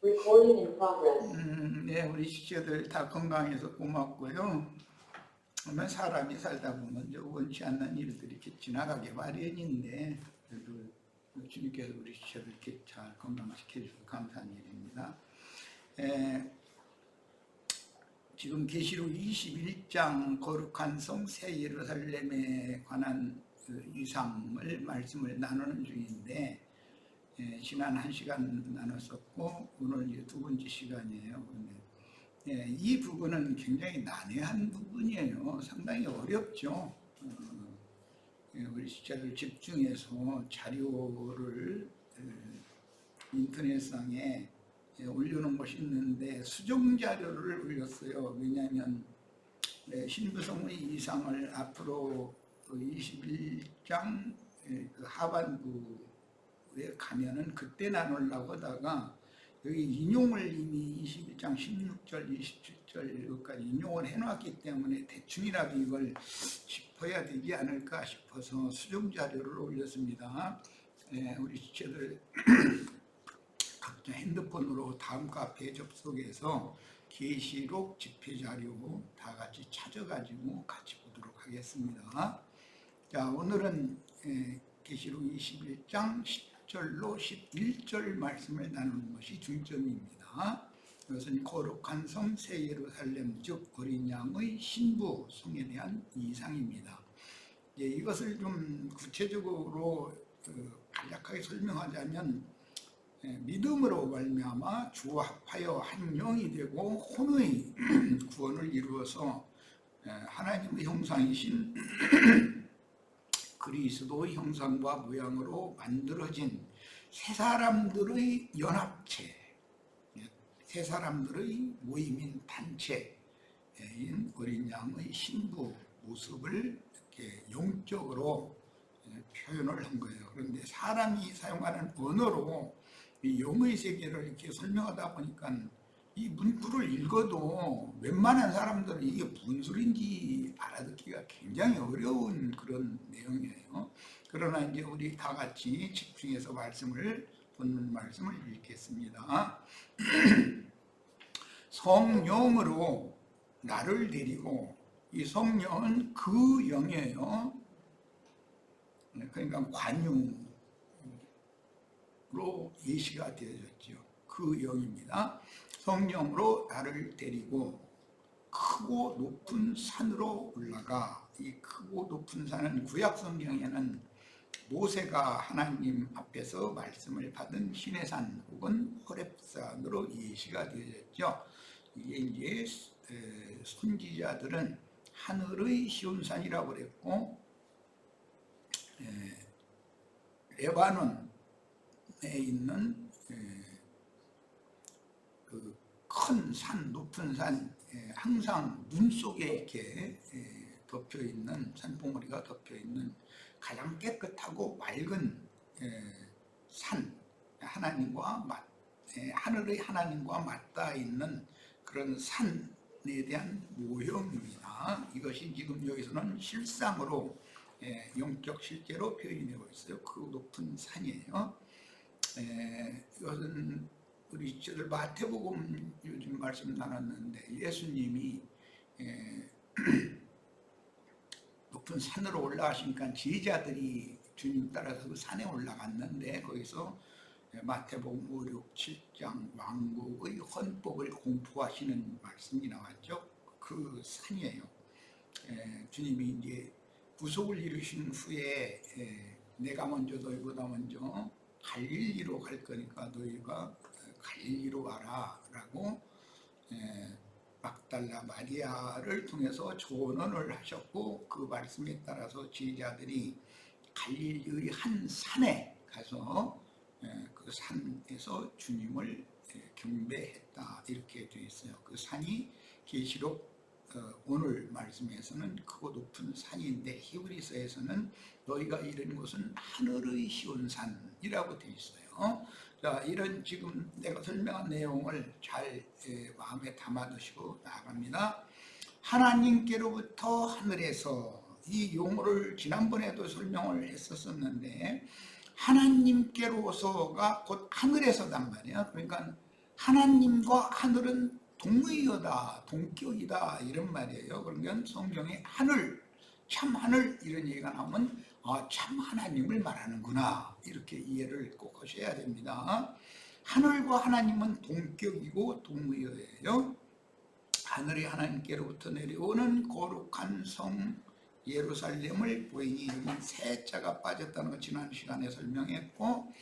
Recording in progress. 네, 우리 시체들 다 건강해서 고맙고요. 아마 사람이 살다 보면 원치 않는 일들이 이렇게 지나가게 마련인데, 그래도 주님께서 우리 시체들 이렇게 잘 건강시켜주셔서 감사한 일입니다. 지금 계시록 21장 거룩한 성 새 예루살렘에 관한 이상을 말씀을 나누는 중인데, 지난 1시간 나눴었고 오늘 이제 두 번째 시간이에요. 이 부분은 굉장히 난해한 부분이에요. 상당히 어렵죠. 우리 시체를 집중해서 자료를 인터넷상에 올려놓은 것이 있는데 수정 자료를 올렸어요. 왜냐하면 신부성의 이상을 앞으로 21장 하반부에 가면은 그때 나누려고 하다가 여기 인용을 이미 21장 16절, 27절까지 인용을 해놨기 때문에 대충이라도 이걸 짚어야 되지 않을까 싶어서 수정 자료를 올렸습니다. 우리 지체들 각자 핸드폰으로 다음 카페에 접속해서 계시록 집회 자료 다 같이 찾아가지고 같이 보도록 하겠습니다. 자, 오늘은 계시록 21장 10절로 11절 말씀을 나누는 것이 중점입니다. 이것은 거룩한 성 새 예루살렘 즉 어린 양의 신부 성에 대한 이상입니다. 이것을 좀 구체적으로 간략하게 설명하자면 믿음으로 말미암아 주와 합하여 한 영이 되고 혼의 구원을 이루어서 하나님의 형상이신 그리스도의 형상과 모양으로 만들어진 세 사람들의 연합체, 세 사람들의 모임인 단체인 어린 양의 신부 모습을 이렇게 용적으로 표현을 한 거예요. 그런데 사람이 사용하는 언어로 이 영의 세계를 이렇게 설명하다 보니까 이 문구를 읽어도 웬만한 사람들은 이게 무슨 소리인지 알아듣기가 굉장히 어려운 그런 내용이에요. 그러나 이제 우리 다 같이 집중해서 본문 말씀을 읽겠습니다. 성령으로 나를 데리고, 이 성령은 그 영이에요. 그러니까 관유로 예시가 되어졌죠. 그 영입니다. 성령으로 나를 데리고 크고 높은 산으로 올라가. 이 크고 높은 산은 구약 성경에는 모세가 하나님 앞에서 말씀을 받은 시내산 혹은 호렙산으로 예시가 되어졌죠. 이게 이제 선지자들은 하늘의 시온산이라고 그랬고, 레바논에 있는 그 큰 산, 높은 산, 항상 눈 속에 이렇게 덮여 있는, 산봉우리가 덮여 있는 가장 깨끗하고 맑은 산, 하늘의 하나님과 맞닿아 있는 그런 산에 대한 모형입니다. 이것이 지금 여기서는 실상으로 영적 실제로 표현이 되고 있어요. 그 높은 산이에요. 이것은 우리 저들 마태복음 요즘 말씀 나눴는데 예수님이 높은 산으로 올라가시니까 제자들이 주님 따라서 그 산에 올라갔는데 거기서 마태복음 5, 6, 7장 왕국의 헌법을 공포하시는 말씀이 나왔죠. 그 산이에요. 주님이 이제 부속을 이루신 후에 내가 먼저 너희보다 먼저 갈릴리로 갈 거니까 너희가 갈릴리로 와라 라고 막달라 마리아를 통해서 조언을 하셨고, 그 말씀에 따라서 제자들이 갈릴리의 한 산에 가서 그 산에서 주님을 경배했다 이렇게 되어 있어요. 그 산이 계시록 오늘 말씀에서는 크고 높은 산인데 히브리서에서는 너희가 이른 곳은 하늘의 시온산이라고 되어 있어요. 자, 이런 지금 내가 설명한 내용을 잘 마음에 담아두시고 나아갑니다. 하나님께로부터 하늘에서, 이 용어를 지난번에도 설명을 했었는데 하나님께로서가 곧 하늘에서단 말이에요. 그러니까 하나님과 하늘은 동의어다, 동격이다 이런 말이에요. 그러면 성경에 하늘, 참 하늘 이런 얘기가 나오면 참 하나님을 말하는구나 이렇게 이해를 꼭 하셔야 됩니다. 하늘과 하나님은 동격이고 동의어예요. 하늘이 하나님께로부터 내려오는 거룩한 성 예루살렘을 보이니, 여기 세 자가 빠졌다는 거 지난 시간에 설명했고,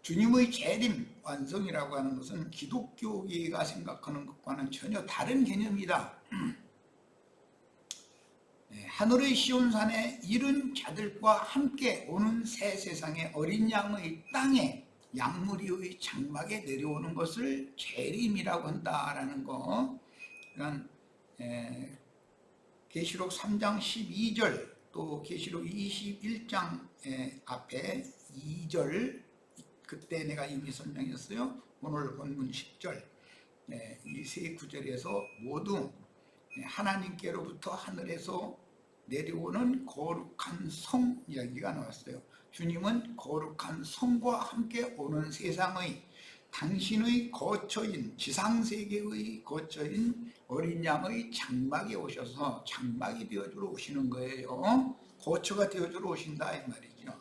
주님의 재림 완성이라고 하는 것은 기독교계가 생각하는 것과는 전혀 다른 개념이다. 하늘의 시온산에 이른 자들과 함께 오는 새 세상의 어린 양의 땅에 양무리의 장막에 내려오는 것을 재림이라고 한다라는 거. 그러니까 계시록 3장 12절 또 계시록 21장 앞에 2절, 그때 내가 이미 설명했어요. 오늘 본문 10절, 이 세 구절에서 모두 하나님께로부터 하늘에서 내려오는 거룩한 성 이야기가 나왔어요. 주님은 거룩한 성과 함께 오는 세상의 당신의 거처인, 지상세계의 거처인 어린 양의 장막에 오셔서 장막이 되어주러 오시는 거예요. 거처가 되어주러 오신다 이 말이죠.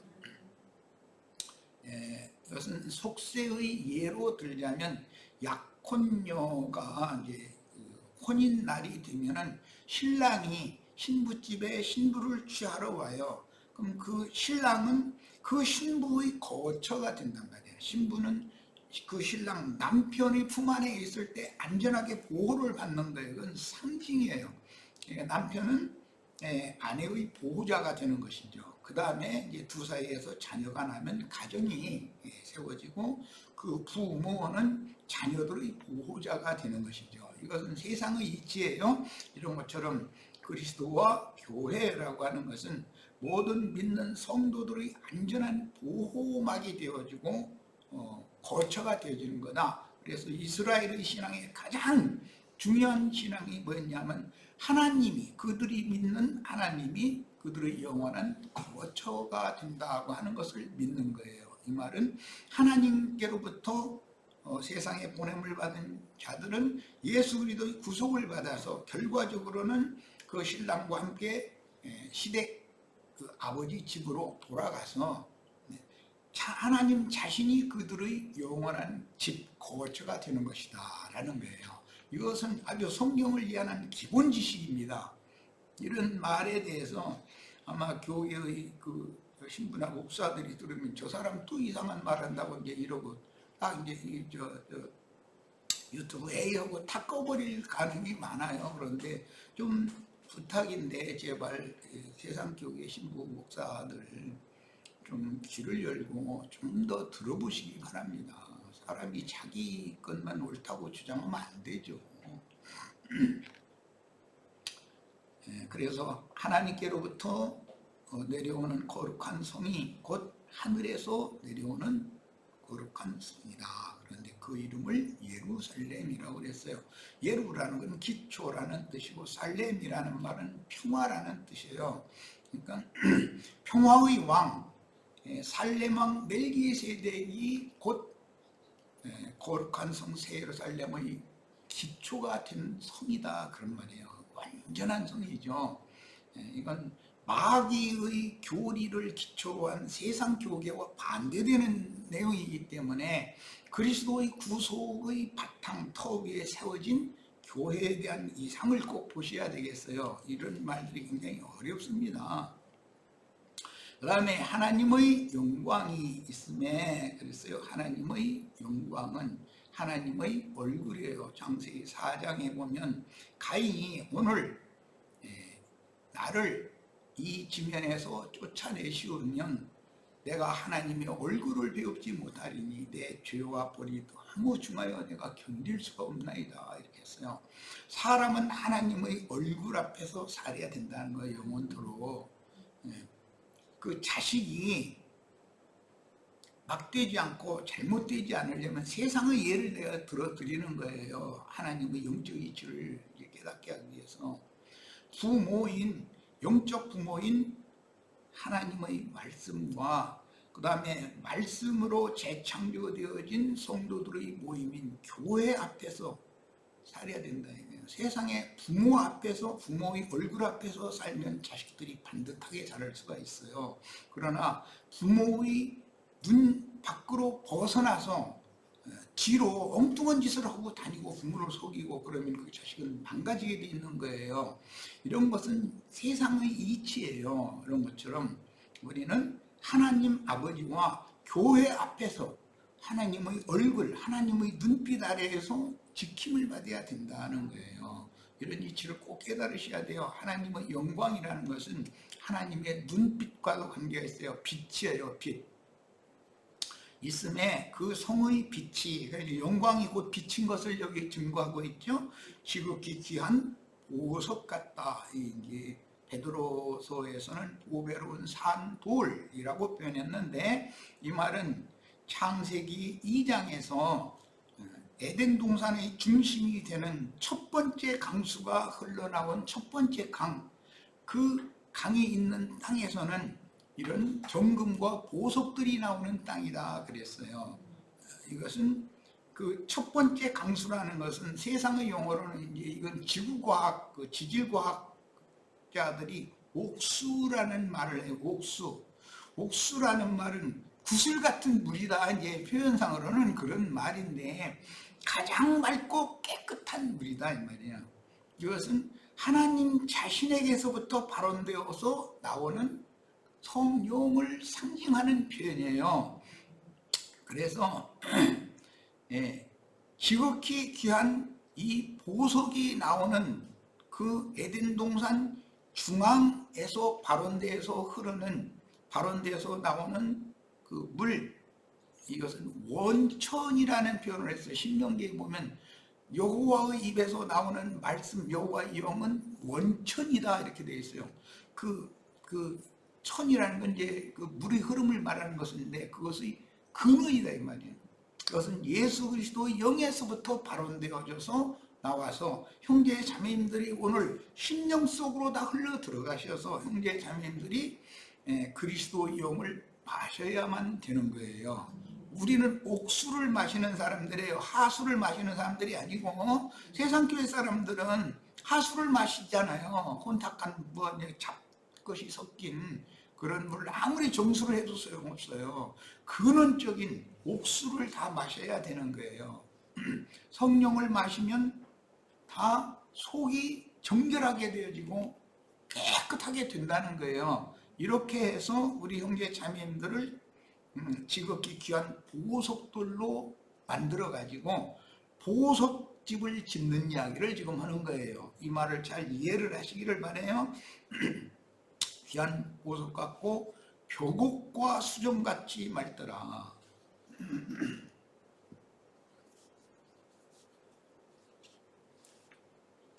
이것은 속세의 예로 들자면, 약혼녀가 이제 혼인 날이 되면은 신랑이 신부집에 신부를 취하러 와요. 그럼 그 신랑은 그 신부의 거처가 된단 말이에요. 신부는 그 신랑 남편의 품 안에 있을 때 안전하게 보호를 받는 거예요. 그건 상징이에요. 그러니까 남편은 아내의 보호자가 되는 것이죠. 그 다음에 이제 두 사이에서 자녀가 나면 가정이 세워지고, 그 부모는 자녀들의 보호자가 되는 것이죠. 이것은 세상의 이치예요. 이런 것처럼 그리스도와 교회라고 하는 것은 모든 믿는 성도들의 안전한 보호막이 되어지고 거처가 되어지는 거다. 그래서 이스라엘의 신앙의 가장 중요한 신앙이 뭐였냐면, 하나님이, 그들이 믿는 하나님이 그들의 영원한 거처가 된다고 하는 것을 믿는 거예요. 이 말은 하나님께로부터 세상에 보냄을 받은 자들은 예수 그리스도의 구속을 받아서 결과적으로는 그 신랑과 함께 시댁 그 아버지 집으로 돌아가서 하나님 자신이 그들의 영원한 집, 거처가 되는 것이다 라는 거예요. 이것은 아주 성경을 이해하는 기본 지식입니다. 이런 말에 대해서 아마 교회의 그 신부나 목사들이 들으면 저 사람 또 이상한 말 한다고 이제 이러고 딱 이제 유튜브 A하고 다 꺼버릴 가능성이 많아요. 그런데 좀 부탁인데 제발 세상 교회 신부 목사들 좀 귀를 열고 좀 더 들어보시기 바랍니다. 사람이 자기 것만 옳다고 주장하면 안 되죠. 그래서 하나님께로부터 내려오는 거룩한 성이 곧 하늘에서 내려오는 거룩한 성이다. 그런데 그 이름을 예루살렘이라고 그랬어요. 예루라는 건 기초라는 뜻이고, 살렘이라는 말은 평화라는 뜻이에요. 그러니까 평화의 왕, 살렘왕 멜기세덱이 곧 거룩한 성 새 예루살렘의 기초가 된 성이다 그런 말이에요. 완전한 성이죠. 이건 마귀의 교리를 기초로 한 세상 교계와 반대되는 내용이기 때문에 그리스도의 구속의 바탕 터 위에 세워진 교회에 대한 이상을 꼭 보셔야 되겠어요. 이런 말들이 굉장히 어렵습니다. 그 다음에 하나님의 영광이 있음에 그랬어요. 하나님의 영광은 하나님의 얼굴이에요. 창세기 4장에 보면 가인이 오늘 나를 이 지면에서 쫓아내시오면 내가 하나님의 얼굴을 배우지 못하리니 내 죄와 벌이 너무 중하여 내가 견딜 수가 없나이다 이렇게 했어요. 사람은 하나님의 얼굴 앞에서 살아야 된다는 거예요. 영원토록. 그 자식이 막되지 않고 잘못되지 않으려면 세상의 예를 내가 들어드리는 거예요. 하나님의 영적 이치를 깨닫게 하기 위해서. 부모인, 영적 부모인 하나님의 말씀과 그 그 다음에 말씀으로 재창조되어진 성도들의 모임인 교회 앞에서 살아야 된다. 세상에 부모 앞에서, 부모의 얼굴 앞에서 살면 자식들이 반듯하게 자랄 수가 있어요. 그러나 부모의 눈 밖으로 벗어나서 뒤로 엉뚱한 짓을 하고 다니고 부모를 속이고 그러면 그 자식은 망가지게 돼 있는 거예요. 이런 것은 세상의 이치예요. 이런 것처럼 우리는 하나님 아버지와 교회 앞에서 하나님의 얼굴, 하나님의 눈빛 아래에서 지킴을 받아야 된다는 거예요. 이런 이치를 꼭 깨달으셔야 돼요. 하나님의 영광이라는 것은 하나님의 눈빛과도 관계가 있어요. 빛이에요, 빛. 있음에 그 성의 빛이, 영광이 곧 빛인 것을 여기 증거하고 있죠. 지극히 귀한 보석 같다. 이게 베드로서에서는 보배로운 산돌이라고 표현했는데, 이 말은 창세기 2장에서 에덴 동산의 중심이 되는 첫 번째 강수가 흘러나온 첫 번째 강, 그 강이 있는 땅에서는 이런 정금과 보석들이 나오는 땅이다 그랬어요. 이것은 그 첫 번째 강수라는 것은 세상의 용어로는 이제 이건 지구과학, 그 지질과학자들이 옥수라는 말을 해요. 옥수. 옥수라는 말은 구슬 같은 물이다. 이제 표현상으로는 그런 말인데 가장 맑고 깨끗한 물이다 이 말이야. 이것은 하나님 자신에게서부터 발원되어서 나오는 성령을 상징하는 표현이에요. 그래서 지극히 귀한 이 보석이 나오는 그 에덴 동산 중앙에서 발원돼서 흐르는, 발원돼서 나오는 그 물, 이것은 원천이라는 표현을 했어요. 신명기에 보면 여호와의 입에서 나오는 말씀, 여호와의 영은 원천이다 이렇게 되어 있어요. 그 천이라는 건 이제 그 물의 흐름을 말하는 것인데 그것의 근원이다 이 말이에요. 그것은 예수 그리스도의 영에서부터 발원되어져서 나와서 형제 자매님들이 오늘 심령 속으로 다 흘러 들어가셔서 형제 자매님들이 그리스도의 영을 마셔야만 되는 거예요. 우리는 옥수를 마시는 사람들이에요. 하수를 마시는 사람들이 아니고, 세상 교회 사람들은 하수를 마시잖아요. 혼탁한 잡것이 섞인 그런 물을 아무리 정수를 해도 소용없어요. 근원적인 옥수를 다 마셔야 되는 거예요. 성령을 마시면 다 속이 정결하게 되어지고 깨끗하게 된다는 거예요. 이렇게 해서 우리 형제 자매님들을 지극히 귀한 보석돌로 만들어 가지고 보석집을 짓는 이야기를 지금 하는 거예요. 이 말을 잘 이해를 하시기를 바라요. 귀한 보석 같고 벽옥과 수정같이 맑더라.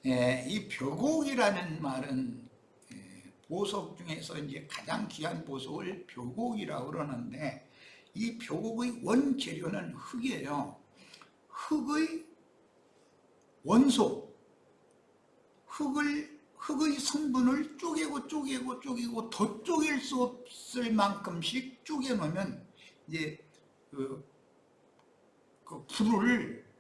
이 벽옥이라는 말은 보석 중에서 이제 가장 귀한 보석을 벽옥이라고 그러는데, 이 벽옥의 원재료는 흙이에요. 흙의 원소, 흙의 성분을 쪼개고 더 쪼갤 수 없을 만큼씩 쪼개 놓으면 이제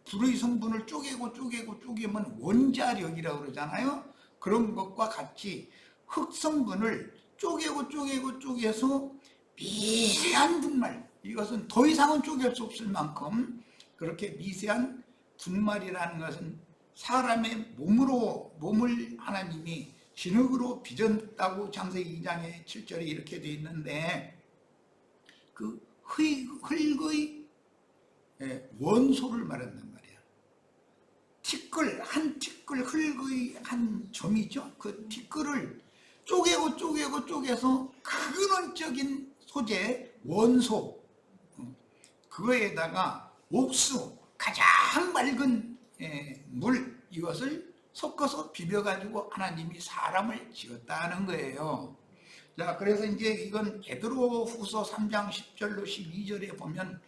불의 성분을 쪼개면 원자력이라고 그러잖아요. 그런 것과 같이 흙 성분을 쪼개서 미세한 분말, 이것은 더 이상은 쪼갤 수 없을 만큼 그렇게 미세한 분말이라는 것은 사람의 몸을 하나님이 진흙으로 빚었다고 창세기 2장의 7절에 이렇게 되어 있는데, 그 흙의 원소를 말한단 말이야. 한 티끌 흙의 한 점이죠. 그 티끌을 쪼개서 근원적인 소재, 원소, 그거에다가 옥수, 가장 맑은 물, 이것을 섞어서 비벼가지고 하나님이 사람을 지었다는 거예요. 자, 그래서 이제 이건 베드로후서 3장 10절로 12절에 보면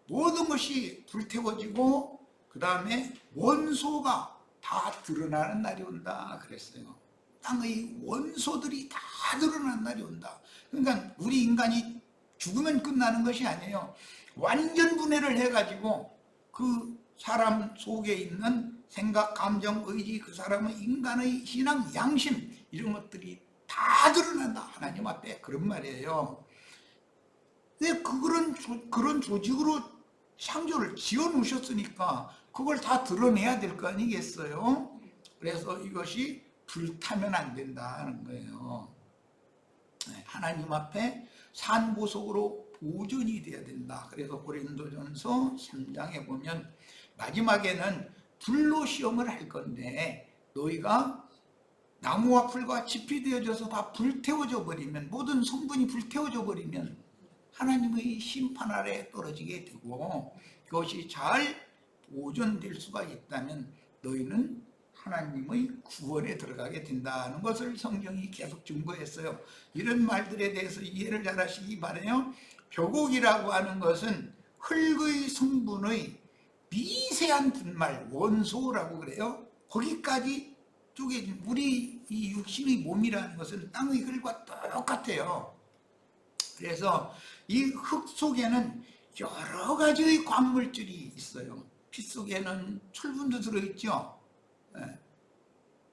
모든 것이 불태워지고 그 다음에 원소가 다 드러나는 날이 온다 그랬어요. 땅의 원소들이 다 드러나는 날이 온다. 그러니까 우리 인간이 죽으면 끝나는 것이 아니에요. 완전 분해를 해가지고 그 사람 속에 있는 생각, 감정, 의지, 그 사람의 인간의 신앙, 양심 이런 것들이 다 드러난다 하나님 앞에. 그런 말이에요. 왜 그런 조직으로 창조를 지어 놓으셨으니까 그걸 다 드러내야 될 거 아니겠어요? 그래서 이것이 불타면 안 된다는 거예요. 하나님 앞에 산보석으로 보존이 돼야 된다. 그래서 고린도전서 3장에 보면 마지막에는 불로 시험을 할 건데 너희가 나무와 풀과 짚이 되어져서 다 불태워져 버리면, 모든 성분이 불태워져 버리면 하나님의 심판 아래 떨어지게 되고, 그것이 잘 보존될 수가 있다면 너희는 하나님의 구원에 들어가게 된다는 것을 성경이 계속 증거했어요. 이런 말들에 대해서 이해를 잘 하시기 바라요. 벼곡이라고 하는 것은 흙의 성분의 미세한 분말, 원소라고 그래요. 거기까지 쪼개진, 우리 이 육신의 몸이라는 것은 땅의 흙과 똑같아요. 그래서 이 흙 속에는 여러 가지의 광물질이 있어요. 피 속에는 철분도 들어있죠.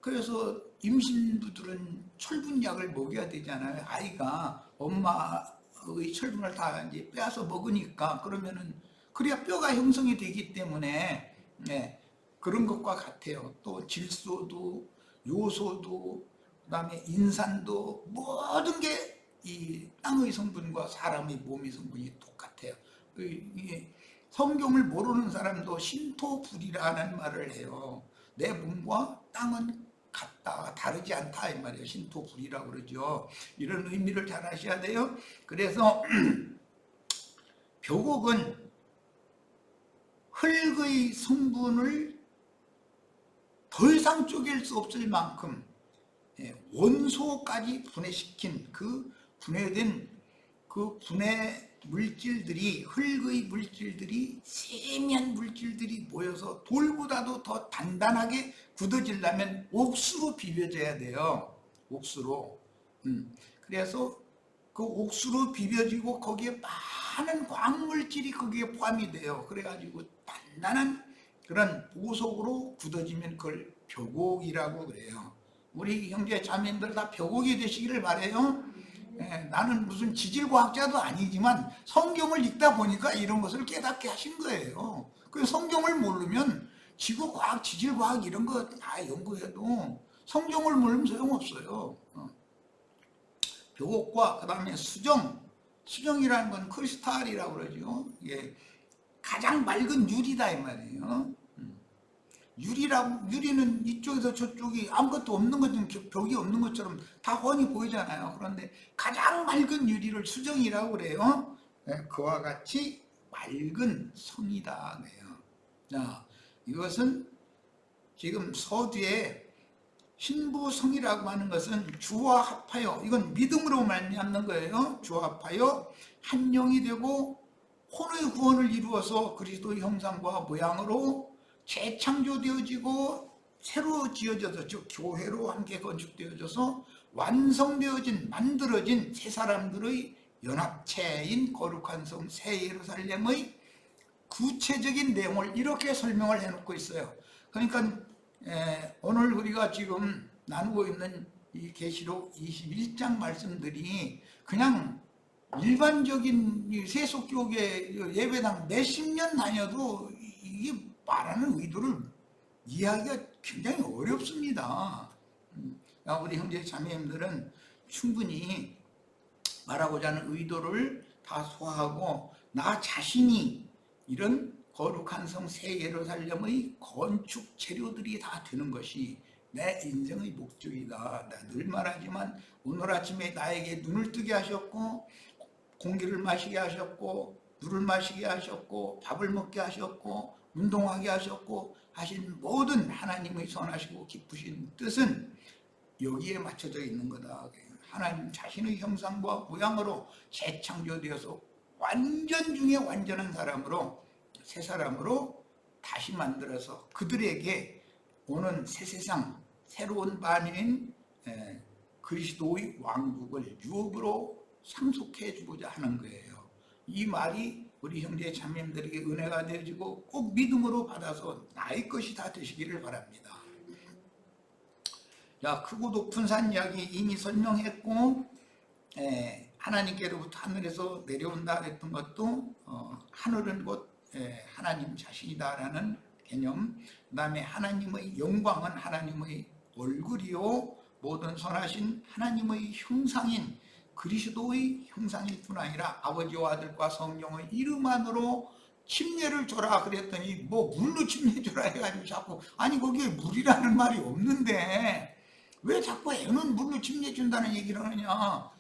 그래서 임신부들은 철분약을 먹여야 되잖아요. 아이가 엄마의 철분을 다 이제 빼앗아 먹으니까, 그러면은 그래야 뼈가 형성이 되기 때문에 그런 것과 같아요. 또 질소도, 요소도, 그다음에 인산도, 모든 게 이 땅의 성분과 사람의 몸의 성분이 똑같아요. 이게 성경을 모르는 사람도 신토불이라는 말을 해요. 내 몸과 땅은 같다, 다르지 않다 이 말이에요. 신토불이라고 그러죠. 이런 의미를 잘 아셔야 돼요. 그래서 벼곡은 흙의 성분을 더 이상 쪼갤 수 없을 만큼 원소까지 분해시킨, 그 분해된 그 분해 물질들이, 흙의 물질들이, 세미한 물질들이 모여서 돌보다도 더 단단하게 굳어지려면 옥수로 비벼져야 돼요. 옥수로. 그래서 그 옥수로 비벼지고 거기에 많은 광물질이 거기에 포함이 돼요. 그래가지고 단단한 그런 보석으로 굳어지면 그걸 벼곡이라고 그래요. 우리 형제 자매님들 다 벼곡이 되시기를 바라요. 나는 무슨 지질과학자도 아니지만 성경을 읽다 보니까 이런 것을 깨닫게 하신 거예요. 그 성경을 모르면 지구과학, 지질과학 이런 거 다 연구해도 성경을 모르면 소용없어요. 벼곡과 그 다음에 수정이라는 건 크리스탈이라고 그러죠. 이게 가장 맑은 유리다 이 말이에요. 유리는 이쪽에서 저쪽이 아무것도 없는 것처럼, 벽이 없는 것처럼 다 훤히 보이잖아요. 그런데 가장 맑은 유리를 수정이라고 그래요. 그와 같이 맑은 성이다 그래요. 자, 이것은 지금 서두에 신부성이라고 하는 것은 주와 합하여, 이건 믿음으로 말미암는 거예요. 주와 합하여 한 영이 되고 혼의 구원을 이루어서 그리스도의 형상과 모양으로 재창조되어지고 새로 지어져서, 즉 교회로 함께 건축되어져서 완성되어진, 만들어진 새 사람들의 연합체인 거룩한 성 새 예루살렘의 구체적인 내용을 이렇게 설명을 해놓고 있어요. 그러니까 오늘 우리가 지금 나누고 있는 이 계시록 21장 말씀들이 그냥 일반적인 세속교계 예배당 몇십 년 다녀도 이게 말하는 의도를 이해하기가 굉장히 어렵습니다. 우리 형제 자매님들은 충분히 말하고자 하는 의도를 다 소화하고, 나 자신이 이런 거룩한 성 새 예루살렘의 건축 재료들이 다 되는 것이 내 인생의 목적이다. 내가 늘 말하지만 오늘 아침에 나에게 눈을 뜨게 하셨고, 공기를 마시게 하셨고, 물을 마시게 하셨고, 밥을 먹게 하셨고, 운동하게 하셨고 하신 모든 하나님의 선하시고 기쁘신 뜻은 여기에 맞춰져 있는 거다. 하나님 자신의 형상과 모양으로 재창조되어서 완전 중에 완전한 사람으로, 새 사람으로 다시 만들어서 그들에게 오는 새 세상, 새로운 반인 그리스도의 왕국을 유업으로 상속해 주고자 하는 거예요. 이 말이 우리 형제 자매님들에게 은혜가 되어지고 꼭 믿음으로 받아서 나의 것이 다 되시기를 바랍니다. 자, 크고 높은 산 이야기 이미 설명했고, 하나님께로부터 하늘에서 내려온다 했던 것도 하늘은 곧 하나님 자신이다라는 개념. 그 다음에 하나님의 영광은 하나님의 얼굴이요 모든 선하신 하나님의 형상인 그리스도의 형상일 뿐 아니라 아버지와 아들과 성령의 이름 안으로 침례를 줘라 그랬더니 뭐 물로 침례 줘라 해가지고 자꾸 아니 거기에 물이라는 말이 없는데 왜 자꾸 애는 물로 침례 준다는 얘기를 하느냐.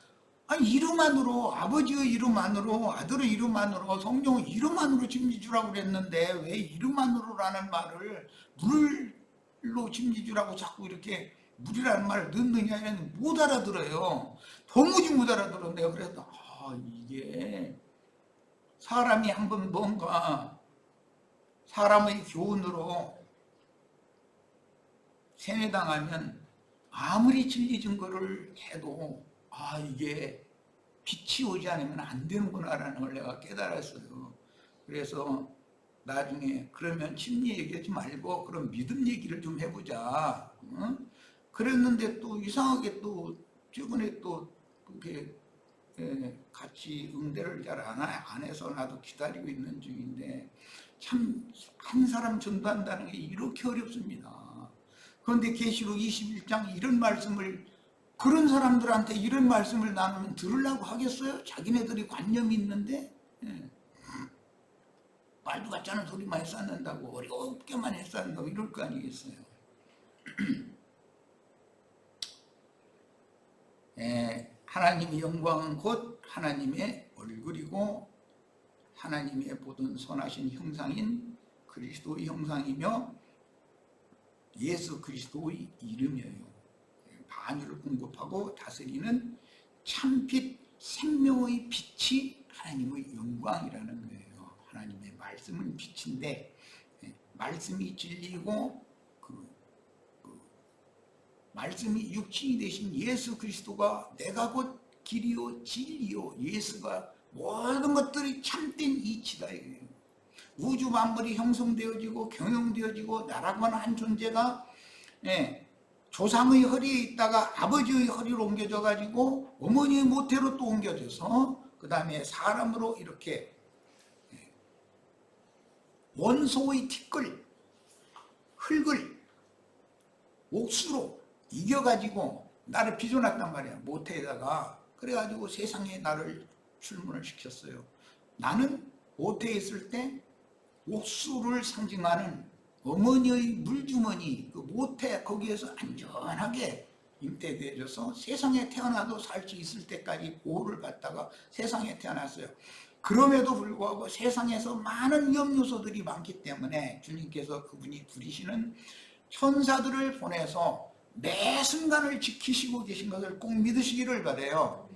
아니 이름만으로 아버지의 이름만으로 아들의 이름만으로 성령의 이름만으로 침례 주라고 그랬는데 왜 이름만으로라는 말을 물로 침례 주라고 자꾸 이렇게 물이라는 말을 넣느냐 이랬는데 못 알아들어요. 도무지 못 알아들었는데요. 그래서 이게 사람이 한번 뭔가 사람의 교훈으로 세뇌당하면 아무리 진리 증거를 해도 이게 빛이 오지 않으면 안 되는구나라는 걸 내가 깨달았어요. 그래서 나중에 그러면 침례 얘기하지 말고 그럼 믿음 얘기를 좀 해보자. 그랬는데 또 이상하게 또 최근에 또 그게 같이 응대를 잘 안 해서 나도 기다리고 있는 중인데 참 한 사람 전도한다는 게 이렇게 어렵습니다. 그런데 계시록 21장 이런 말씀을 그런 사람들한테 이런 말씀을 나누면 들으려고 하겠어요? 자기네들이 관념이 있는데 말도 같지 않은 소리만 했었는다고 어렵게만 했었는다고 이럴 거 아니겠어요? 하나님의 영광은 곧 하나님의 얼굴이고 하나님의 보던 선하신 형상인 그리스도의 형상이며 예수 그리스도의 이름이에요. 만유를 공급하고 다스리는 참빛 생명의 빛이 하나님의 영광이라는 거예요. 하나님의 말씀은 빛인데 말씀이 진리고 말씀이 육신이 되신 예수 그리스도가 내가 곧 길이요 진리요 예수가 모든 것들이 참된 이치다. 우주 만물이 형성되어지고 경영되어지고 나라고 하는 한 존재가 조상의 허리에 있다가 아버지의 허리로 옮겨져 가지고 어머니의 모태로 또 옮겨져서 그 다음에 사람으로 이렇게 원소의 티끌 흙을 옥수로 이겨가지고 나를 빚어놨단 말이야. 모태에다가. 그래가지고 세상에 나를 출문을 시켰어요. 나는 모태에 있을 때 옥수를 상징하는 어머니의 물주머니 그 모태 거기에서 안전하게 임대되어져서 세상에 태어나도 살 수 있을 때까지 보호를 받다가 세상에 태어났어요. 그럼에도 불구하고 세상에서 많은 위험 요소들이 많기 때문에 주님께서 그분이 부리시는 천사들을 보내서 매 순간을 지키시고 계신 것을 꼭 믿으시기를 바라요.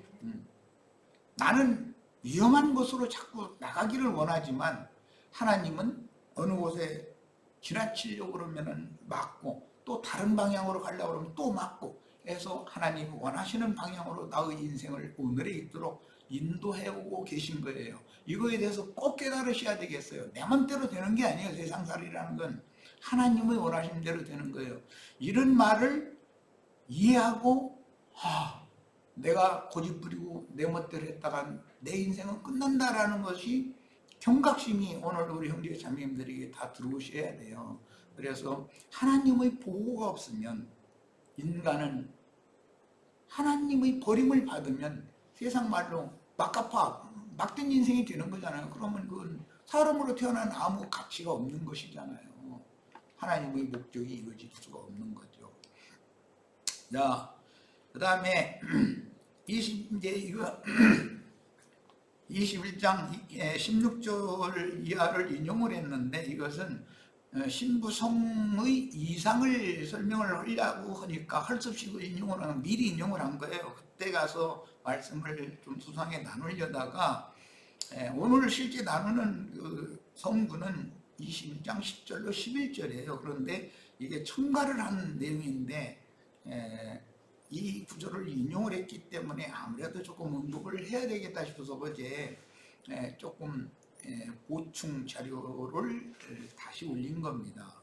나는 위험한 곳으로 자꾸 나가기를 원하지만 하나님은 어느 곳에 지나치려고 그러면 막고 또 다른 방향으로 가려고 그러면 또 막고 해서 하나님이 원하시는 방향으로 나의 인생을 오늘에 있도록 인도해오고 계신 거예요. 이거에 대해서 꼭 깨달으셔야 되겠어요. 내 맘대로 되는 게 아니에요. 세상살이라는 건 하나님의 원하신 대로 되는 거예요. 이런 말을 이해하고 내가 고집 부리고 내 멋대로 했다가 내 인생은 끝난다라는 것이 경각심이 오늘 우리 형제 자매님들에게 다 들어오셔야 돼요. 그래서 하나님의 보호가 없으면 인간은 하나님의 버림을 받으면 세상 말로 막가파 막된 인생이 되는 거잖아요. 그러면 그건 사람으로 태어난 아무 가치가 없는 것이잖아요. 하나님의 목적이 이루어질 수가 없는 거죠. 자, 그 다음에 이제 이거 21장 16절 이하를 인용을 했는데 이것은 신부성의 이상을 설명을 하려고 하니까 할 수 없이 인용을 하면 미리 인용을 한 거예요. 그때 가서 말씀을 좀 수상하게 나누려다가 오늘 실제 나누는 그 성구는 21장 10절로 11절이에요. 그런데 이게 첨가를 한 내용인데 이 구절을 인용을 했기 때문에 아무래도 조금 응독을 해야 되겠다 싶어서 어제 조금 보충 자료를 다시 올린 겁니다.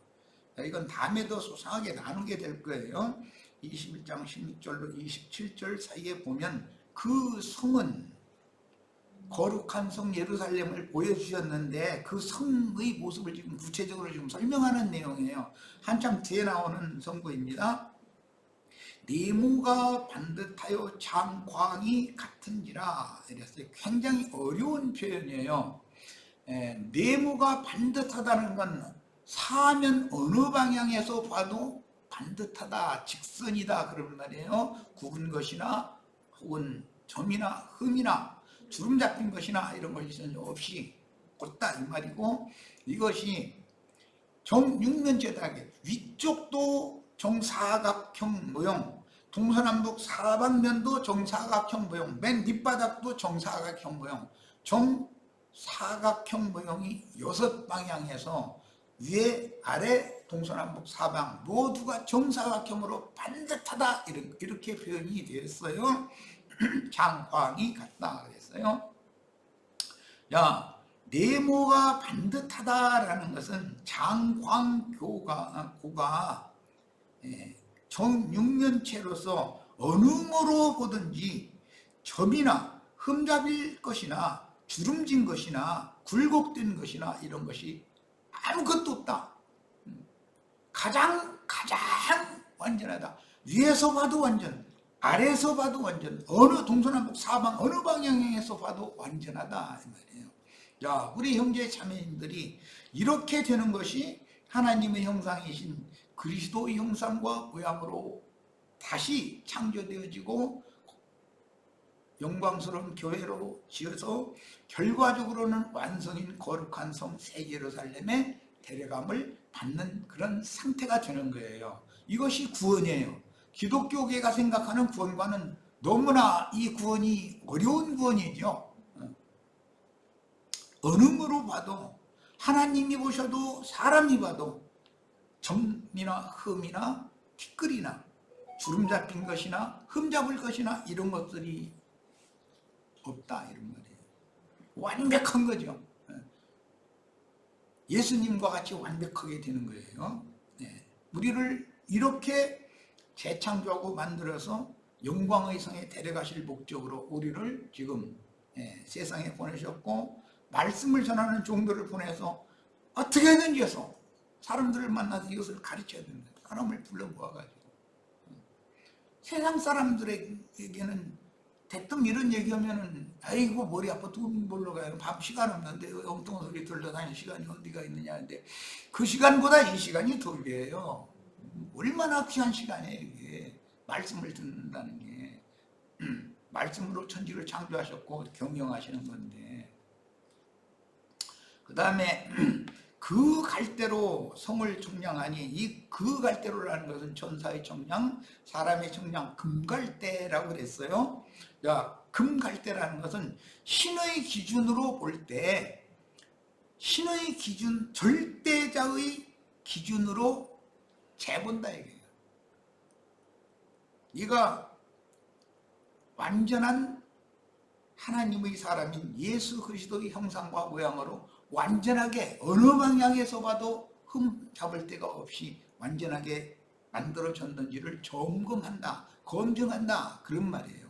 이건 다음에도 소상하게 나누게 될 거예요. 21장 16절로 27절 사이에 보면 그 성은 거룩한 성 예루살렘을 보여주셨는데 그 성의 모습을 지금 구체적으로 지금 설명하는 내용이에요. 한참 뒤에 나오는 성구입니다. 네모가 반듯하여 장광이 같은지라 이랬어요. 굉장히 어려운 표현이에요. 네모가 반듯하다는 건 사면 어느 방향에서 봐도 반듯하다, 직선이다 그런 말이에요. 굽은 것이나 혹은 점이나 흠이나 주름 잡힌 것이나 이런 것이 전혀 없이 곧다 이 말이고, 이것이 정육면체다게 위쪽도 정사각형 모형, 동서남북 사방면도 정사각형 모형, 맨 밑바닥도 정사각형 모형, 정사각형 모형이 6방향에서 위에 아래 동서남북 사방 모두가 정사각형으로 반듯하다 이렇게 표현이 되었어요. 장광이 같다 그랬어요. 자, 네모가 반듯하다라는 것은 장광고가 정육면체로서 어느 모로 보든지 점이나 흠잡일 것이나 주름진 것이나 굴곡된 것이나 이런 것이 아무것도 없다. 가장 완전하다. 위에서 봐도 완전, 아래에서 봐도 완전, 어느 동서남북 사방 어느 방향에서 봐도 완전하다 이 말이에요. 자, 우리 형제 자매님들이 이렇게 되는 것이 하나님의 형상이신 그리스도의 형상과 모양으로 다시 창조되어지고 영광스러운 교회로 지어서 결과적으로는 완성인 거룩한 성 새 예루살렘의 데려감을 받는 그런 상태가 되는 거예요. 이것이 구원이에요. 기독교계가 생각하는 구원과는 너무나 이 구원이 어려운 구원이죠. 어느 모로 봐도, 하나님이 보셔도 사람이 봐도 점이나 흠이나 티끌이나 주름 잡힌 것이나 흠 잡을 것이나 이런 것들이 없다 이런 말이에요. 완벽한 거죠. 예수님과 같이 완벽하게 되는 거예요. 우리를 이렇게 재창조하고 만들어서 영광의 성에 데려가실 목적으로 우리를 지금 세상에 보내셨고, 말씀을 전하는 종들을 보내서 어떻게든지 해서 사람들을 만나서 이것을 가르쳐야 된다. 사람을 불러 모아가지고 세상 사람들에게는 대뜸 이런 얘기하면은 아이고 머리 아파 돈 벌러 가요. 밥 시간 없는데 엉뚱한 소리 들러 다닐 시간이 어디가 있느냐 하는데 그 시간보다 이 시간이 더 귀해요. 얼마나 귀한 시간이에요 이게. 말씀을 듣는다는 게 말씀으로 천지를 창조하셨고 경영하시는 건데, 그 다음에 그 갈대로 성을 청량하니, 이 그 갈대로라는 것은 천사의 청량, 사람의 청량, 금갈대라고 그랬어요. 자, 금갈대라는 것은 신의 기준으로 볼 때, 신의 기준, 절대자의 기준으로 재본다 이거예요. 네가 완전한 하나님의 사람인 예수 그리스도의 형상과 모양으로 완전하게 어느 방향에서 봐도 흠 잡을 데가 없이 완전하게 만들어졌는지를 점검한다, 검증한다 그런 말이에요.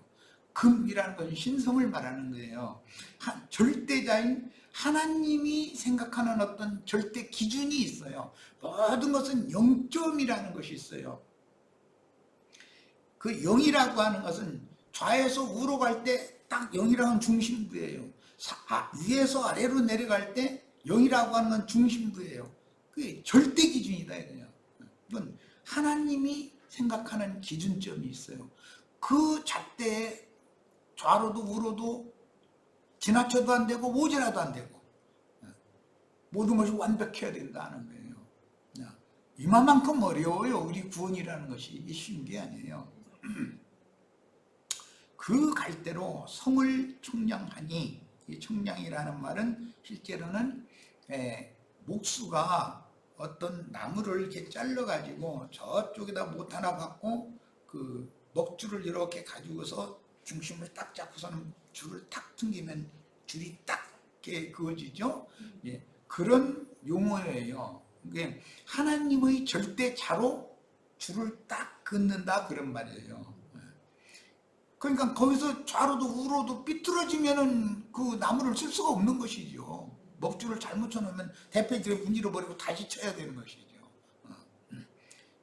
금이라는 것은 신성을 말하는 거예요. 절대자인 하나님이 생각하는 어떤 절대 기준이 있어요. 모든 것은 0점이라는 것이 있어요. 그 0이라고 하는 것은 좌에서 우로 갈 때 딱 0이라는 중심부예요. 위에서 아래로 내려갈 때 0이라고 하는 건 중심부예요. 그게 절대 기준이다 이거예요. 이건 하나님이 생각하는 기준점이 있어요. 그 잣대에 좌로도 우로도 지나쳐도 안 되고 모자라도 안 되고 모든 것이 완벽해야 된다는 거예요. 이만큼 어려워요. 우리 구원이라는 것이 쉬운 게 아니에요. 그 갈대로 성을 청량하니, 이 청량이라는 말은 실제로는 목수가 어떤 나무를 이렇게 잘라가지고 저쪽에다 못 하나 받고 그 먹줄을 이렇게 가지고서 중심을 딱 잡고서는 줄을 탁 튕기면 줄이 딱 이렇게 그어지죠. 예, 그런 용어예요. 그게 하나님의 절대자로 줄을 딱 긋는다 그런 말이에요. 그러니까 거기서 좌로도 우로도 삐뚤어지면은 그 나무를 쓸 수가 없는 것이죠. 먹줄을 잘못 쳐놓으면 대패들에 문질러 버리고 다시 쳐야 되는 것이죠.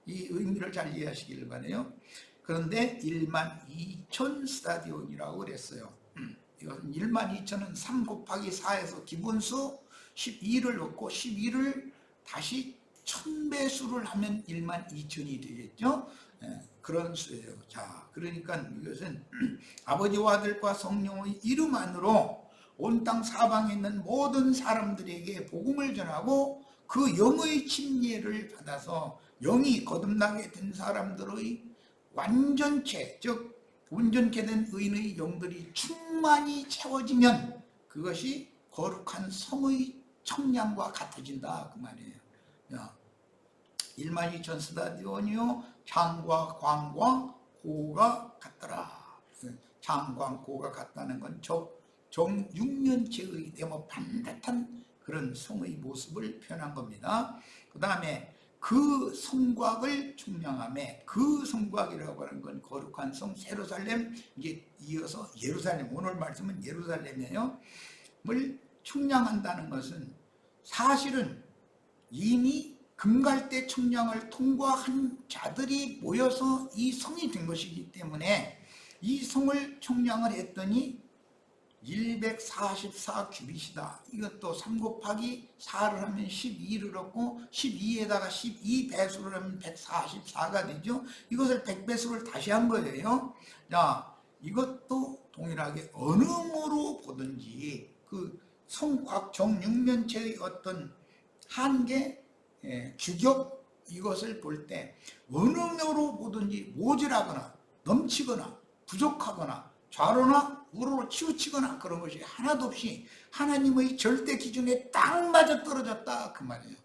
이 의미를 잘 이해하시기를 바라요. 그런데 1만 2천 스타디온이라고 그랬어요. 이것은 1만 2천은 3 곱하기 4에서 기본수 12를 넣고 12를 다시 1000배수를 하면 1만 2천이 되겠죠. 그런 수예요. 자, 그러니까 이것은 아버지와 아들과 성령의 이름 안으로 온 땅 사방에 있는 모든 사람들에게 복음을 전하고 그 영의 침례를 받아서 영이 거듭나게 된 사람들의 완전체, 즉 온전케 된 의인의 영들이 충만히 채워지면 그것이 거룩한 성의 청량과 같아진다 그 말이에요. 1만 2천 스타디온이요 창과 광과 고가 같더라. 창과 고가 같다는 건 정육면체의 대모 반듯한 그런 성의 모습을 표현한 겁니다. 그 다음에 그 성곽을 충량함에, 그 성곽이라고 하는 건 거룩한 성 예루살렘, 이제 이어서 예루살렘, 오늘 말씀은 예루살렘이에요. 을 충량한다는 것은 사실은 이미 금갈대 청량을 통과한 자들이 모여서 이 성이 된 것이기 때문에 이 성을 청량을 했더니 144 규빗이다. 이것도 3 곱하기 4를 하면 12를 얻고 12에다가 12배수를 하면 144가 되죠. 이것을 100배수를 다시 한 거예요. 자, 이것도 동일하게 어느 모로 보든지 그 성곽 정육면체의 어떤 한계, 규격 이것을 볼 때 어느 면으로 보든지 모자라거나 넘치거나 부족하거나 좌로나 우로로 치우치거나 그런 것이 하나도 없이 하나님의 절대 기준에 딱 맞아 떨어졌다 그 말이에요.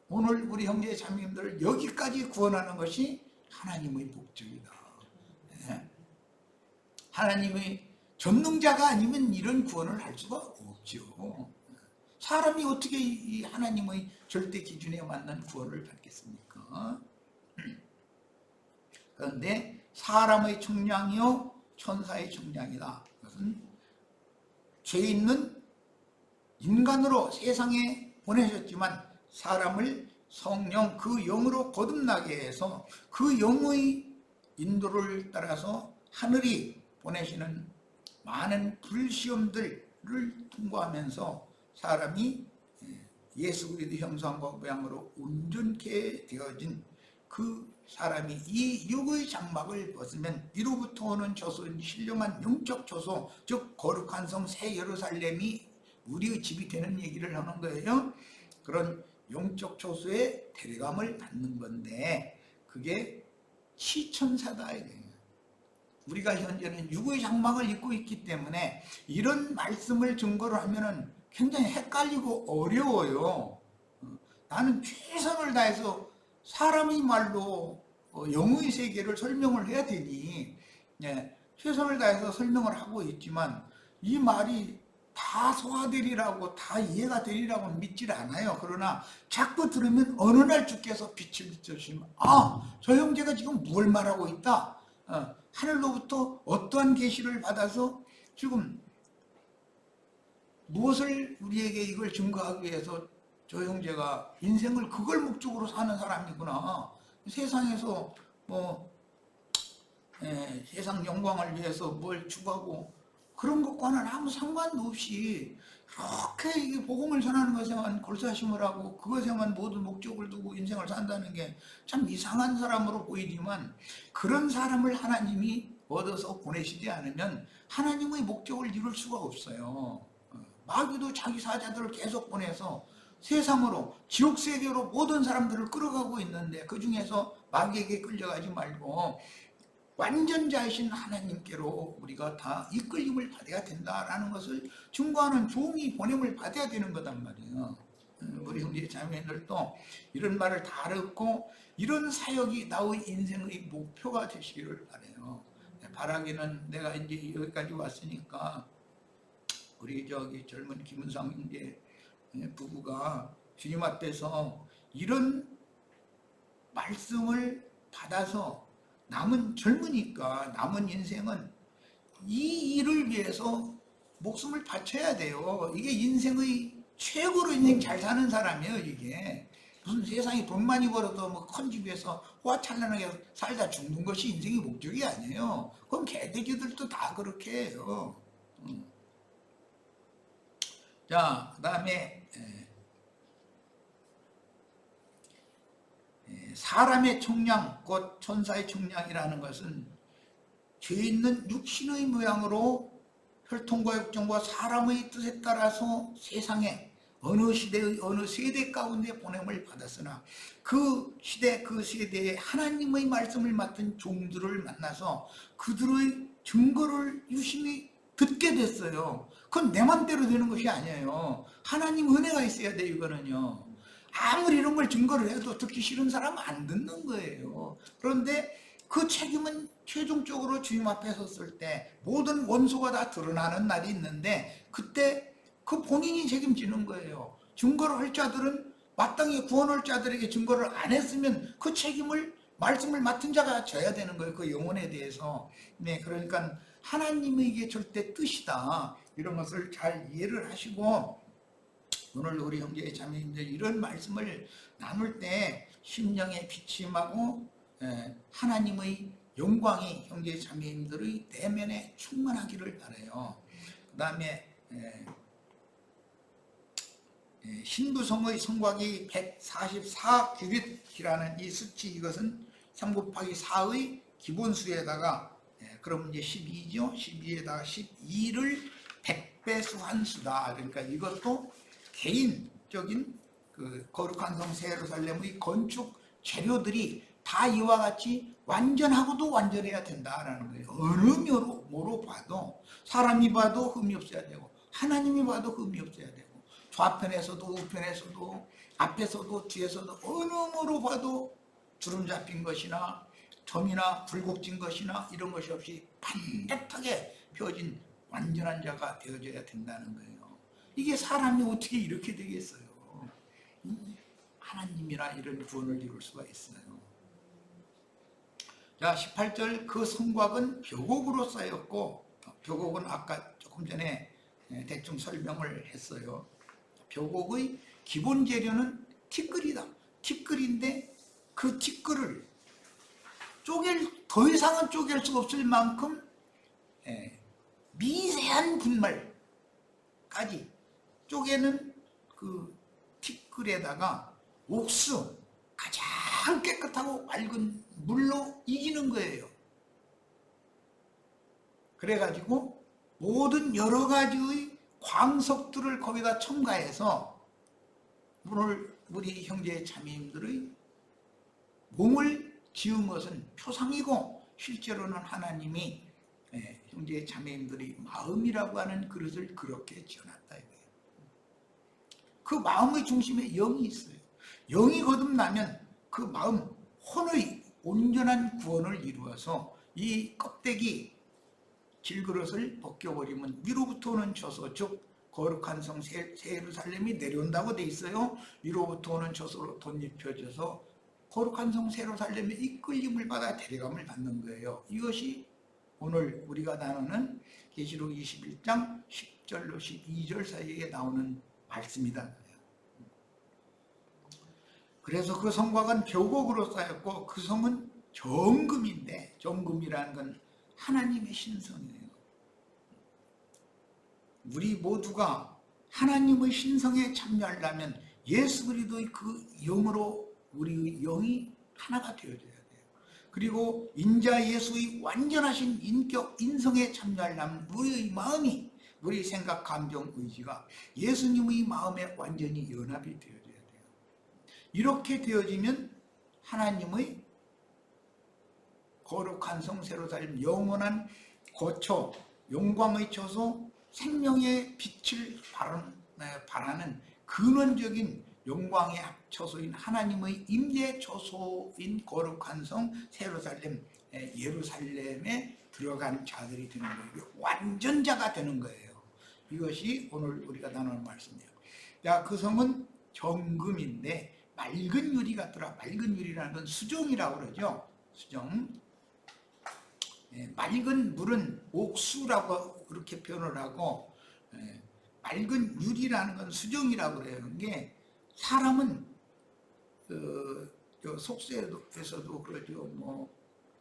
오늘 우리 형제 자매님들을 여기까지 구원하는 것이 하나님의 목적이다. 하나님의 전능자가 아니면 이런 구원을 할 수가 없죠. 사람이 어떻게 이 하나님의 절대 기준에 맞는 구원을 받겠습니까? 그런데 사람의 청량이요 천사의 청량이다. 그것은 죄 있는 인간으로 세상에 보내셨지만 사람을 성령 그 영으로 거듭나게 해서 그 영의 인도를 따라서 하늘이 보내시는 많은 불시험들을 통과하면서 사람이 예수 그리스도 형상과 모양으로 온전케 되어진 그 사람이 이 육의 장막을 벗으면 이로부터 오는 조소는 신령한 영적 조소, 즉 거룩한 성 새 예루살렘이 우리의 집이 되는 얘기를 하는 거예요. 그런 영적 조소의 데려감을 받는 건데 그게 시천사다 이거예요. 우리가 현재는 육의 장막을 입고 있기 때문에 이런 말씀을 증거로 하면은 굉장히 헷갈리고 어려워요. 나는 최선을 다해서 사람의 말로 영의 세계를 설명을 해야 되니 최선을 다해서 설명을 하고 있지만 이 말이 다 소화되리라고 다 이해가 되리라고는 믿질 않아요. 그러나 자꾸 들으면 어느 날 주께서 빛을 비춰주시면 저 형제가 지금 뭘 말하고 있다. 하늘로부터 어떠한 계시를 받아서 지금 무엇을 우리에게 이걸 증거하기 위해서 저 형제가 인생을 그걸 목적으로 사는 사람이구나. 세상에서 세상 영광을 위해서 뭘 추구하고 그런 것과는 아무 상관도 없이 그렇게 이게 복음을 전하는 것에만 골사심을 하고 그것에만 모든 목적을 두고 인생을 산다는 게 참 이상한 사람으로 보이지만 그런 사람을 하나님이 얻어서 보내시지 않으면 하나님의 목적을 이룰 수가 없어요. 마귀도 자기 사자들을 계속 보내서 세상으로 지옥세계로 모든 사람들을 끌어가고 있는데 그 중에서 마귀에게 끌려가지 말고 완전자이신 하나님께로 우리가 다 이끌림을 받아야 된다라는 것을 증거하는 종이 보냄을 받아야 되는 거단 말이에요. 우리 형제 자매들도 이런 말을 다 듣고 이런 사역이 나의 인생의 목표가 되시기를 바라요. 바라기는 내가 이제 여기까지 왔으니까 우리 저기 젊은 김은상 이제 부부가 주님 앞에서 이런 말씀을 받아서 남은 젊으니까 남은 인생은 이 일을 위해서 목숨을 바쳐야 돼요. 이게 인생의 최고로 인생 잘 사는 사람이에요. 이게 무슨 세상에 돈 많이 벌어도 뭐 큰 집에서 호화찬란하게 살다 죽는 것이 인생의 목적이 아니에요. 그럼 개돼지들도 다 그렇게 해요. 자, 그 다음에 사람의 총량, 곧 천사의 총량이라는 것은 죄 있는 육신의 모양으로 혈통과 육정과 사람의 뜻에 따라서 세상에 어느 시대의 어느 세대 가운데 보냄을 받았으나 그 시대 그 세대에 하나님의 말씀을 맡은 종들을 만나서 그들의 증거를 유심히 듣게 됐어요. 그건 내 맘대로 되는 것이 아니에요. 하나님 은혜가 있어야 돼요. 이거는요. 아무리 이런 걸 증거를 해도 듣기 싫은 사람은 안 듣는 거예요. 그런데 그 책임은 최종적으로 주님 앞에 섰을 때 모든 원소가 다 드러나는 날이 있는데 그때 그 본인이 책임지는 거예요. 증거를 할 자들은 마땅히 구원할 자들에게 증거를 안 했으면 그 책임을 말씀을 맡은 자가 져야 되는 거예요. 그 영혼에 대해서. 네, 그러니까 하나님의 이게 절대 뜻이다. 이런 것을 잘 이해를 하시고 오늘 우리 형제 자매님들 이런 말씀을 나눌 때 심령의 비침하고 하나님의 영광이 형제 자매님들의 내면에 충만하기를 바라요. 그 다음에 신부성의 성곽이 144규빗이라는 이 수치, 이것은 3 곱하기 4의 기본수에다가 그럼 이제 12죠. 12에다가 12를 100배수 한 수다. 그러니까 이것도 개인적인 그 거룩한 성 새 예루살렘의 건축 재료들이 다 이와 같이 완전하고도 완전해야 된다라는 거예요. 어느 면으로 봐도 사람이 봐도 흠이 없어야 되고 하나님이 봐도 흠이 없어야 되고 좌편에서도 우편에서도 앞에서도 뒤에서도 어느 면으로 봐도 주름 잡힌 것이나 점이나 굴곡진 것이나 이런 것이 없이 반듯하게 펴진 완전한 자가 되어져야 된다는 거예요. 이게 사람이 어떻게 이렇게 되겠어요? 하나님이라 이런 구원을 이룰 수가 있어요. 자, 18절 그 성곽은 벼곡으로 쌓였고, 벼곡은 아까 조금 전에 대충 설명을 했어요. 벼곡의 기본 재료는 티끌이다. 티끌인데 그 티끌을 더 이상은 쪼갤 수 없을 만큼 미세한 분말까지 쪼개는 그 티끌에다가 옥수, 가장 깨끗하고 맑은 물로 이기는 거예요. 그래가지고 모든 여러 가지의 광석들을 거기다 첨가해서 오늘 우리 형제 자매님들의 몸을 지은 것은 표상이고 실제로는 하나님이 형제 자매님들의 마음이라고 하는 그릇을 그렇게 지어놨다 이거예요. 그 마음의 중심에 영이 있어요. 영이 거듭나면 그 마음 혼의 온전한 구원을 이루어서 이 껍데기 질그릇을 벗겨버리면 위로부터 오는 저소, 즉 거룩한 성 새 예루살렘이 내려온다고 돼 있어요. 위로부터 오는 저소로 덧입혀져서 거룩한 성 새 예루살렘의 이끌림을 받아 데려감을 받는 거예요. 이것이 오늘 우리가 나누는 계시록 21장 10절로 12절 사이에 나오는 말씀이다. 그래서 그 성곽은 벼곡으로 쌓였고 그 성은 정금인데, 정금이라는 건 하나님의 신성이에요. 우리 모두가 하나님의 신성에 참여하려면 예수 그리스도의 그 영으로 우리의 영이 하나가 되어져야 돼요. 그리고 인자 예수의 완전하신 인격, 인성에 참여하려면 우리의 마음이, 우리 생각, 감정, 의지가 예수님의 마음에 완전히 연합이 되어져야 돼요. 이렇게 되어지면 하나님의 거룩한 성 예루살렘, 영원한 거처, 영광의 처소, 생명의 빛을 바라는 근원적인 영광의 처소인 하나님의 임재 처소인 거룩한 성 예루살렘, 예루살렘에 들어간 자들이 되는 거예요. 완전자가 되는 거예요. 이것이 오늘 우리가 나누는 말씀이에요. 자, 그 성은 정금인데 맑은 유리 같더라. 맑은 유리라는 건 수정이라고 그러죠. 수정. 맑은 물은 옥수라고 그렇게 표현을 하고, 맑은 유리라는 건 수정이라고 그래요. 이게 사람은 속세에서도 그러죠. 뭐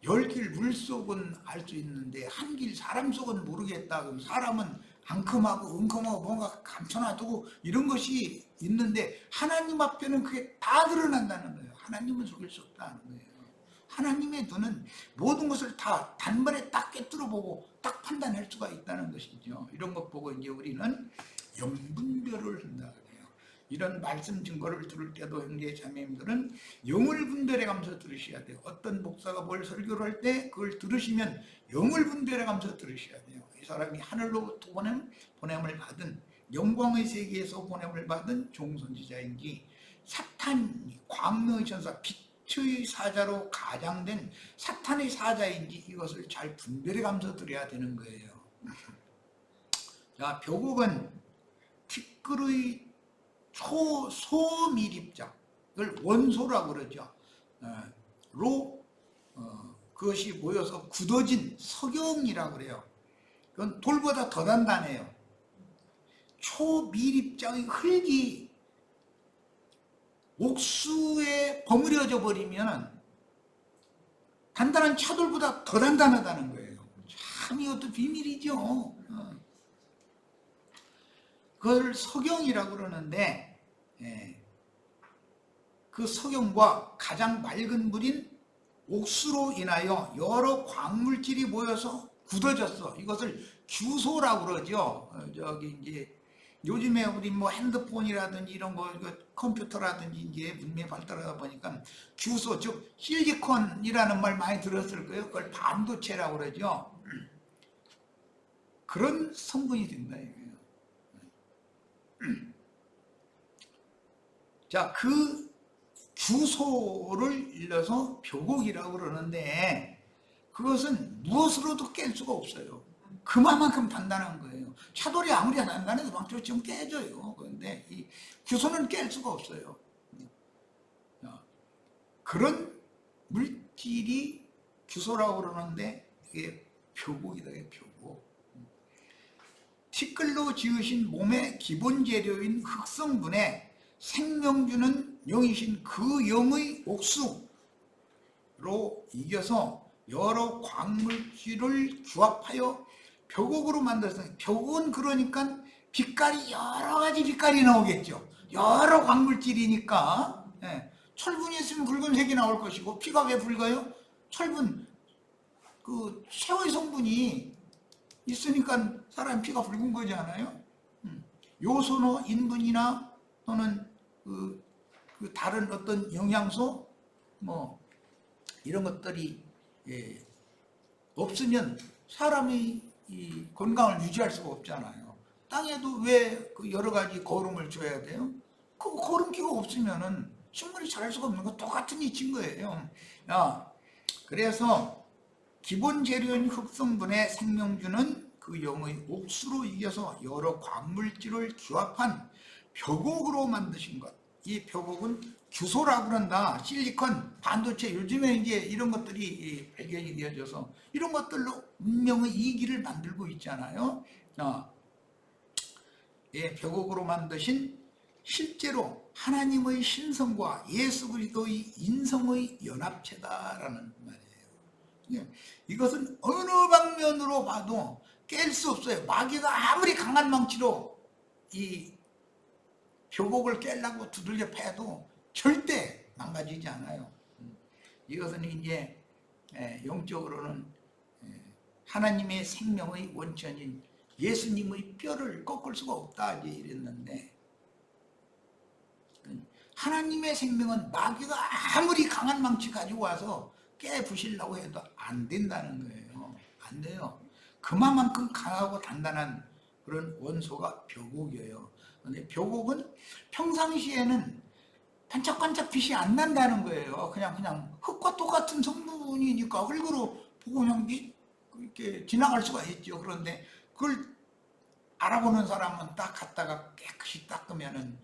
10길 물속은 알 수 있는데 한 길 사람 속은 모르겠다. 그럼 사람은 앙큼하고 은큼하고 뭔가 감춰놔두고 이런 것이 있는데 하나님 앞에는 그게 다 드러난다는 거예요. 하나님은 속일 수 없다는 거예요. 하나님의 눈은 모든 것을 다 단번에 딱 꿰뚫어 보고 딱 판단할 수가 있다는 것이죠. 이런 것 보고 이제 우리는 영분별을 한다 그래요. 이런 말씀 증거를 들을 때도 형제 자매님들은 영을 분별해 가면서 들으셔야 돼요. 어떤 목사가 뭘 설교를 할 때 그걸 들으시면 영을 분별해 가면서 들으셔야 돼요. 이 사람이 하늘로부터 보냄을 받은 영광의 세계에서 보냄을 받은 종선지자인지 사탄 광명의 천사 빛의 사자로 가장된 사탄의 사자인지 이것을 잘 분별해 가면서 들어야 되는 거예요. 자, 벼곡은 티끌의 소밀입자, 그걸 원소라고 그러죠. 그것이 모여서 굳어진 석영이라고 그래요. 그건 돌보다 더 단단해요. 초밀입자의 흙이 옥수에 버무려져 버리면 단단한 차돌보다 더 단단하다는 거예요. 참 이것도 비밀이죠. 그걸 석영이라고 그러는데, 그 석영과 가장 맑은 물인 옥수로 인하여 여러 광물질이 모여서 굳어졌어. 이것을 규소라고 그러죠. 저기 이제 요즘에 우리 뭐 핸드폰이라든지 이런 거 컴퓨터라든지 이제 문명이 발달하다 보니까 규소, 즉 실리콘이라는 말 많이 들었을 거예요. 그걸 반도체라고 그러죠. 그런 성분이 된다 이거예요. 자, 그 규소를 일러서 벼곡이라고 그러는데 그것은 무엇으로도 깰 수가 없어요. 그만큼 단단한 거예요. 차돌이 아무리 단단해도 망치면 깨져요. 그런데 이 규소는 깰 수가 없어요. 그런 물질이 규소라고 그러는데 이게 벼곡이다. 벼곡. 티끌로 지으신 몸의 기본 재료인 흑성분에 생명주는 영이신 그 영의 옥수로 이겨서 여러 광물질을 규합하여 벼곡으로 만들었어요. 벼곡은 그러니까 빛깔이 여러 가지 빛깔이 나오겠죠. 여러 광물질이니까. 철분이 있으면 붉은색이 나올 것이고, 피가 왜 붉어요? 철분, 그 쇠의 성분이 있으니까 사람 피가 붉은 거잖아요. 요소나 인분이나 또는 그 다른 어떤 영양소 뭐 이런 것들이 없으면 사람이 이 건강을 유지할 수가 없잖아요. 땅에도 왜 그 여러 가지 거름을 줘야 돼요? 그 거름기가 없으면은 식물이 자랄 수가 없는 거 똑같은 이치인 거예요. 그래서 기본 재료인 흑성분의 생명주는 그 영의 옥수로 이겨서 여러 광물질을 규합한 벼곡으로 만드신 것. 이 벼곡은 규소라고 그런다. 실리콘, 반도체, 요즘에 이제 이런 것들이 발견이 되어져서 이런 것들로 문명의 이기를 만들고 있잖아요. 벼곡으로 만드신 실제로 하나님의 신성과 예수 그리스도의 인성의 연합체다라는 말이에요. 이것은 어느 방면으로 봐도 깰 수 없어요. 마귀가 아무리 강한 망치로 이 벼곡을 깨려고 두들겨 패도 절대 망가지지 않아요. 이것은 이제 영적으로는 하나님의 생명의 원천인 예수님의 뼈를 꺾을 수가 없다 이제 이랬는데, 하나님의 생명은 마귀가 아무리 강한 망치 가지고 와서 깨부시려고 해도 안 된다는 거예요. 안 돼요. 그만큼 강하고 단단한 그런 원소가 벼곡이에요. 근데 벼곡은 평상시에는 반짝반짝 빛이 안 난다는 거예요. 그냥 흙과 똑같은 성분이니까 흙으로 보고 그냥 이렇게 지나갈 수가 있죠. 그런데 그걸 알아보는 사람은 딱 갖다가 깨끗이 닦으면은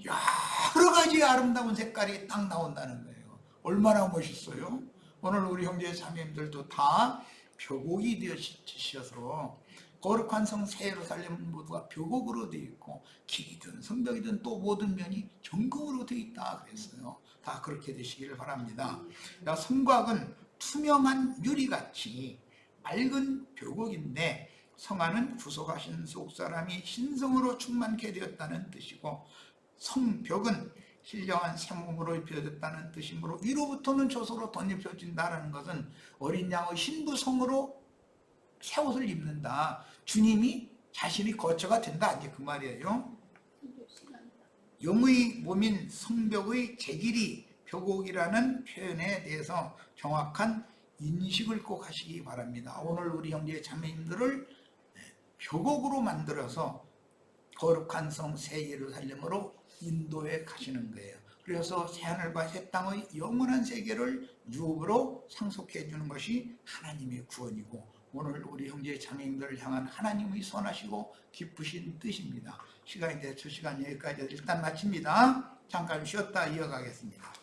여러 가지 아름다운 색깔이 딱 나온다는 거예요. 얼마나 멋있어요? 오늘 우리 형제 자매님들도 다 벼곡이 되시셔서 거룩한 성 새 예루살렘 모두가 벼곡으로 되어 있고 길이든 성벽이든 또 모든 면이 정금으로 되어 있다 그랬어요. 다 그렇게 되시기를 바랍니다. 성곽은 투명한 유리같이 맑은 벼곡인데 성안은 구속하신 속사람이 신성으로 충만케 되었다는 뜻이고 성벽은 신령한 새 몸으로 입혀졌다는 뜻이므로 위로부터는 저소로 덧입혀진다는 것은 어린 양의 신부성으로 새 옷을 입는다. 주님이 자신이 거처가 된다. 이제 그 말이에요. 영의 몸인 성벽의 재길이 벼곡이라는 표현에 대해서 정확한 인식을 꼭 하시기 바랍니다. 오늘 우리 형제 자매님들을 벼곡으로 만들어서 거룩한 성 새 예루살렘으로 인도해 가시는 거예요. 그래서 새하늘과 새 땅의 영원한 세계를 유업으로 상속해 주는 것이 하나님의 구원이고 오늘 우리 형제 자매님들을 향한 하나님의 선하시고 기쁘신 뜻입니다. 시간이 돼서 시간 여기까지 일단 마칩니다. 잠깐 쉬었다 이어가겠습니다.